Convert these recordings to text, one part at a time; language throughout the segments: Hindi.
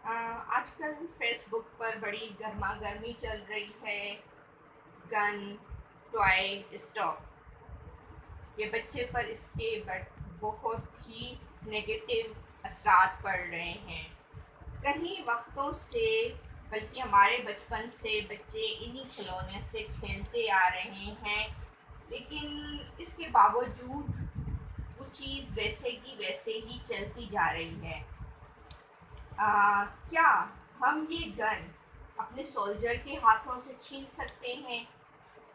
आजकल फेसबुक पर बड़ी गर्मा गर्मी चल रही है। गन टॉय स्टॉप, ये बच्चे पर इसके बहुत ही नेगेटिव असरात पड़ रहे हैं। कई वक्तों से, बल्कि हमारे बचपन से बच्चे इन्हीं खिलौने से खेलते आ रहे हैं, लेकिन इसके बावजूद वो चीज़ वैसे की वैसे ही चलती जा रही है। क्या हम ये गन अपने सोल्जर के हाथों से छीन सकते हैं?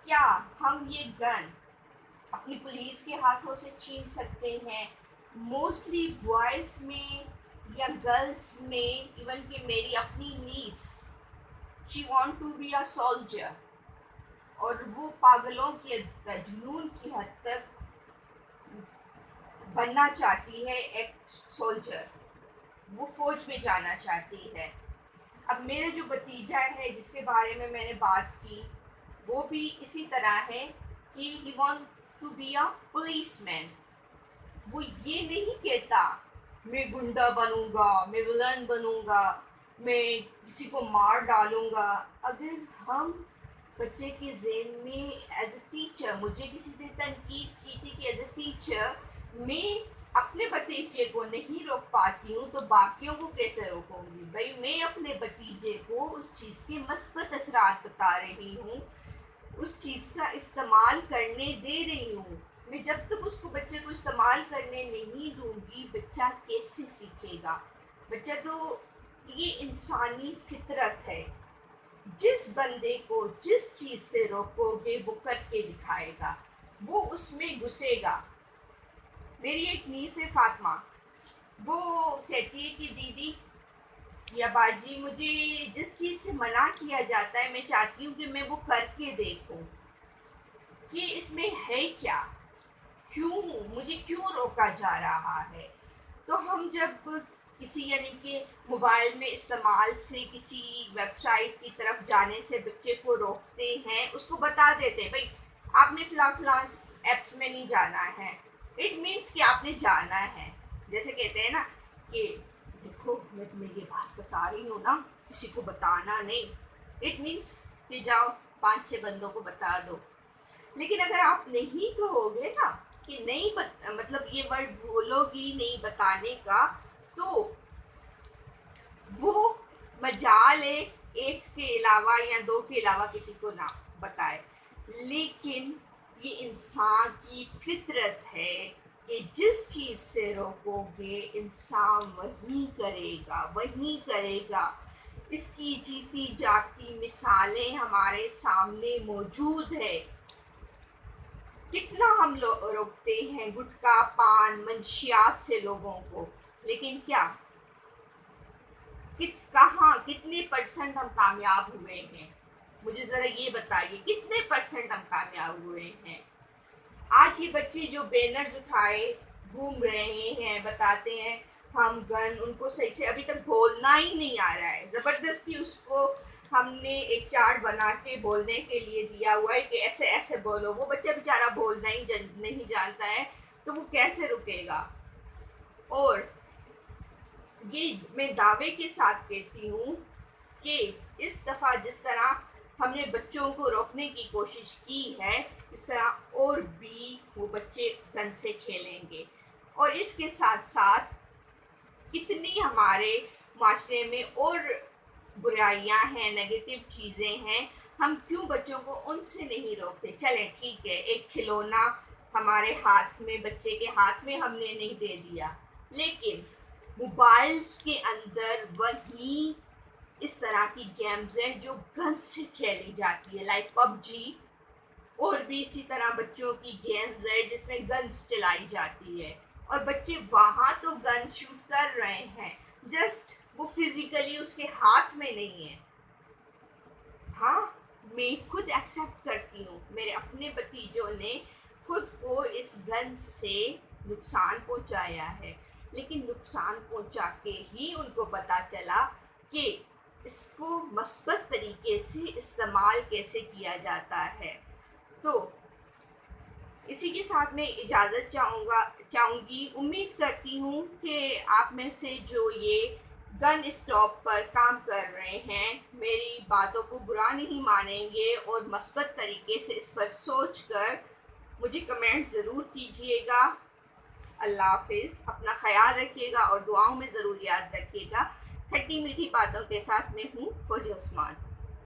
क्या हम ये गन अपनी पुलिस के हाथों से छीन सकते हैं? मोस्टली बॉयज़ में या गर्ल्स में, इवन कि मेरी अपनी niece, she want to be a soldier, और वो पागलों की जुनून की हद तक बनना चाहती है एक सोल्जर। वो फौज में जाना चाहती है। अब मेरा जो भतीजा है जिसके बारे में मैंने बात की, वो भी इसी तरह है कि he want to be a policeman. वो ये नहीं कहता मैं गुंडा बनूंगा, मैं विलन बनूंगा, मैं किसी को मार डालूंगा। अगर हम बच्चे के ज़हन में एज अ टीचर, मुझे किसी ने तनकीद की थी कि एज अ टीचर मैं अपने भतीजे को नहीं रोक पाती हूँ तो बाकियों को कैसे रोकूंगी? भाई, मैं अपने भतीजे को उस चीज़ के मस्बत असरात बता रही हूँ, उस चीज़ का इस्तेमाल करने दे रही हूँ। मैं जब तक उसको बच्चे को इस्तेमाल करने नहीं दूंगी, बच्चा कैसे सीखेगा? बच्चा तो, ये इंसानी फितरत है। जिस बंदे को जिस चीज़ से रोकोगे वो करके दिखाएगा, वो उसमें घुसेगा। मेरी एक नीस है फातिमा, वो कहती है कि दीदी या बाजी, मुझे जिस चीज़ से मना किया जाता है मैं चाहती हूँ कि मैं वो करके देखूँ कि इसमें है क्या, क्यों मुझे क्यों रोका जा रहा है। तो हम जब किसी, यानी कि मोबाइल में इस्तेमाल से किसी वेबसाइट की तरफ जाने से बच्चे को रोकते हैं, उसको बता देते हैं भाई आपने फिलहाल फिलहाल एप्स में नहीं जाना है। इट मीन्स कि आपने जाना है। जैसे कहते हैं ना कि देखो मैं तुम्हें ये बात बता रही हूँ ना, किसी को बताना नहीं। इट मीन्स कि जाओ 5-6 बंदों को बता दो। लेकिन अगर आप नहीं कहोगे ना कि नहीं मतलब ये वर्ड बोलोगी नहीं बताने का, तो वो मजाल है एक के अलावा या दो के अलावा किसी को ना बताए। लेकिन ये इंसान की फितरत है कि जिस चीज़ से रोकोगे इंसान वही करेगा, वही करेगा। इसकी जीती जागती मिसालें हमारे सामने मौजूद है। कितना हम लोग रोकते हैं गुटखा पान मंशियात से लोगों को, लेकिन क्या कहाँ कितने परसेंट हम कामयाब हुए हैं? मुझे जरा ये बताइए, कितने परसेंट हम कामयाब हुए हैं? आज ये बच्चे जो बैनर्स उठाए घूम रहे हैं, बताते हैं हम गन, उनको सही से अभी तक बोलना ही नहीं आ रहा है। जबरदस्ती उसको हमने एक चार्ट बना के बोलने के लिए दिया हुआ है कि ऐसे ऐसे बोलो। वो बच्चा बेचारा बोलना ही नहीं जानता है, तो वो कैसे रुकेगा? और ये मैं दावे के साथ कहती हूँ कि इस दफ़ा जिस तरह हमने बच्चों को रोकने की कोशिश की है, इस तरह और भी वो बच्चे गन से खेलेंगे। और इसके साथ साथ कितनी हमारे माशरे में और बुराइयां हैं, नेगेटिव चीज़ें हैं। हम क्यों बच्चों को उनसे नहीं रोकते? चलें ठीक है, एक खिलौना हमारे हाथ में, बच्चे के हाथ में हमने नहीं दे दिया, लेकिन मोबाइल्स के अंदर वही इस तरह की गेम्स हैं जो गन से खेली जाती है, लाइक पबजी। और भी इसी तरह बच्चों की गेम्स है जिसमें गन्स चलाई जाती है, और बच्चे वहाँ तो गन शूट कर रहे हैं, जस्ट वो फिजिकली उसके हाथ में नहीं है। हाँ, मैं खुद एक्सेप्ट करती हूँ, मेरे अपने भतीजों ने खुद को इस गन से नुकसान पहुँचाया है, लेकिन नुकसान पहुँचा के ही उनको पता चला कि इसको मस्बत तरीके से इस्तेमाल कैसे किया जाता है। तो इसी के साथ मैं इजाज़त चाहूँगी। उम्मीद करती हूँ कि आप में से जो ये गन स्टॉप पर काम कर रहे हैं, मेरी बातों को बुरा नहीं मानेंगे और मस्बत तरीके से इस पर सोचकर मुझे कमेंट ज़रूर कीजिएगा। अल्लाह हाफिज़, अपना ख्याल रखिएगा और दुआओं में ज़रूर याद रखिएगा। खट्टी मीठी बातों के साथ मैं हूँ फौजी उस्मान।